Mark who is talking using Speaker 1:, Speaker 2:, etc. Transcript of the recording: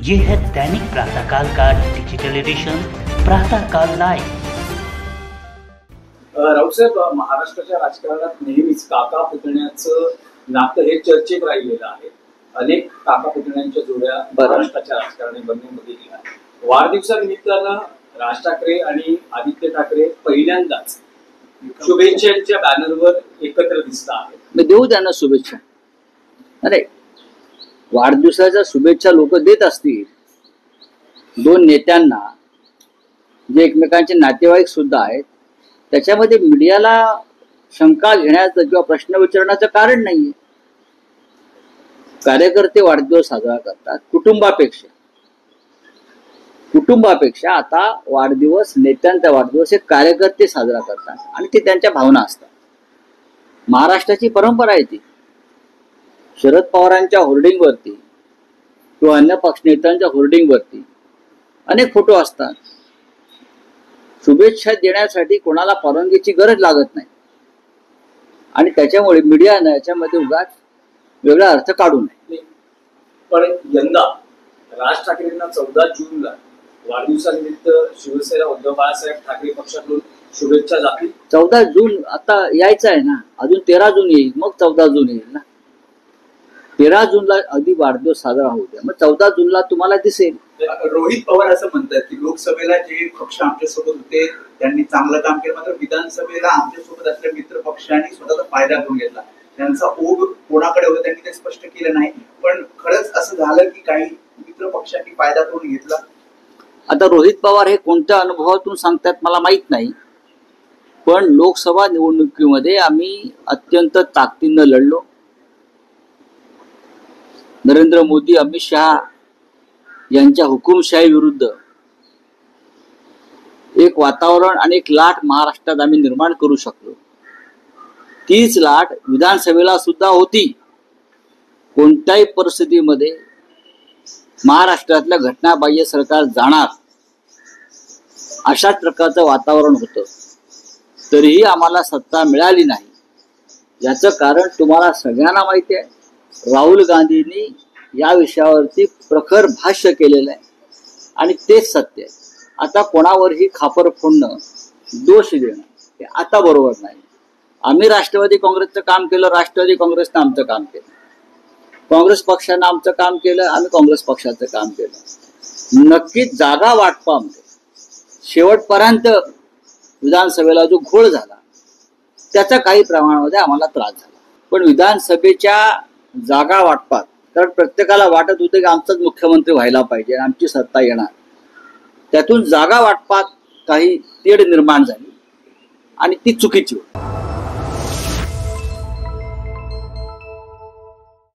Speaker 1: ये है दैनिक प्रातःकाल का डिजिटल एडिशन प्रातःकाल लाइव।
Speaker 2: राऊतसाहेब, महाराष्ट्राच्या राजकारणात नेहमीच काका पुतण्याचं नातं हे चर्चेत राहिलेलं आहे। अनेक काका पुतण्यांच्या जोड्या महाराष्ट्राच्या राजकारणी बनवून गेल्या। वाढदिवसानिमित्तानं राज ठाकरे आणि आदित्य ठाकरे पहिल्यांदाच शुभेच्छांच्या बॅनरवर एकत्र दिसत आहेत।
Speaker 3: देऊ त्यांना शुभेच्छा। अरे वाढदिवसाच्या शुभेच्छा लोक देत असतील, दोन नेत्यांना जे एकमेकांचे नातेवाईक सुद्धा आहेत, त्याच्यामध्ये मीडियाला शंका घेण्याचं किंवा प्रश्न विचारण्याचं कारण नाहीये। कार्यकर्ते वाढदिवस साजरा करतात कुटुंबापेक्षा आता वाढदिवस, नेत्यांचा वाढदिवस हे कार्यकर्ते साजरा करतात आणि ते त्यांच्या भावना असतात। महाराष्ट्राची परंपरा आहे ती। शरद पवारांच्या होर्डिंगवरती किंवा अन्य पक्ष नेत्यांच्या होर्डिंगवरती अनेक फोटो असतात। शुभेच्छा देण्यासाठी कोणाला परवानगीची गरज लागत नाही आणि त्याच्यामुळे मीडियानं याच्यामध्ये उगाच वेगळा अर्थ काढू नये।
Speaker 2: पण यंदा राज ठाकरेंना 14 जूनला वाढदिवसानिमित्त शिवसेना उद्धव बाळासाहेब ठाकरे पक्षाकडून शुभेच्छा जातील।
Speaker 3: 14 जून आता यायचं आहे ना, अजून 13 जून येईल, मग 14 जून येईल ना। 13 जूनला आधी वाढदिवस साजरा होऊ द्या, मग 14 जूनला तुम्हाला दिसेल।
Speaker 4: रोहित पवार असं म्हणतात की लोकसभेला जे पक्ष आमच्यासोबत होते त्यांनी चांगलं काम केलं, मात्र विधानसभेला आमच्यासोबत असलेल्या मित्र पक्षांनी स्वतःचा फायदा करून घेतला। त्यांचा ओघ कोणाकडे होता त्यांनी ते स्पष्ट केलं नाही, पण खरंच असं झालं की काही मित्र पक्षांनी फायदा करून घेतला।
Speaker 3: आता रोहित पवार हे कोणत्या अनुभवातून सांगतात मला माहित नाही, पण लोकसभा निवडणुकीमध्ये आम्ही अत्यंत ताकदीनं लढलो। नरेंद्र मोदी, अमित शहा यांच्या हुकुमशाही विरुद्ध एक वातावरण आणि एक लाट महाराष्ट्रात आम्ही निर्माण करू शकलो। तीच लाट विधानसभेला सुद्धा होती। कोणत्याही परिस्थितीमध्ये महाराष्ट्रातल्या घटनाबाह्य सरकार जाणार अशाच प्रकारचं वातावरण होतं, तरीही आम्हाला सत्ता मिळाली नाही। याचं कारण तुम्हाला सगळ्यांना माहिती आहे। राहुल गांधींनी या विषयावरती प्रखर भाष्य केलेलं आहे आणि तेच सत्य आहे। आता कोणावरही खापर फोडणं, दोष देणं हे आता बरोबर नाही। आम्ही राष्ट्रवादी काँग्रेसचं काम केलं, राष्ट्रवादी काँग्रेसनं आमचं काम केलं, काँग्रेस पक्षानं आमचं काम केलं, आम्ही काँग्रेस पक्षाचं काम केलं। नक्कीच जागा वाटपामध्ये शेवटपर्यंत विधानसभेला जो घोळ झाला त्याचा काही प्रमाणामध्ये आम्हाला त्रास झाला, पण विधानसभेच्या जागा वाटपात, कारण प्रत्येकाला वाटत होते की आमचाच मुख्यमंत्री व्हायला पाहिजे, आमची सत्ता येणार, त्यातून जागा वाटपात काही तेढ निर्माण झाली आणि ती चुकीची होती।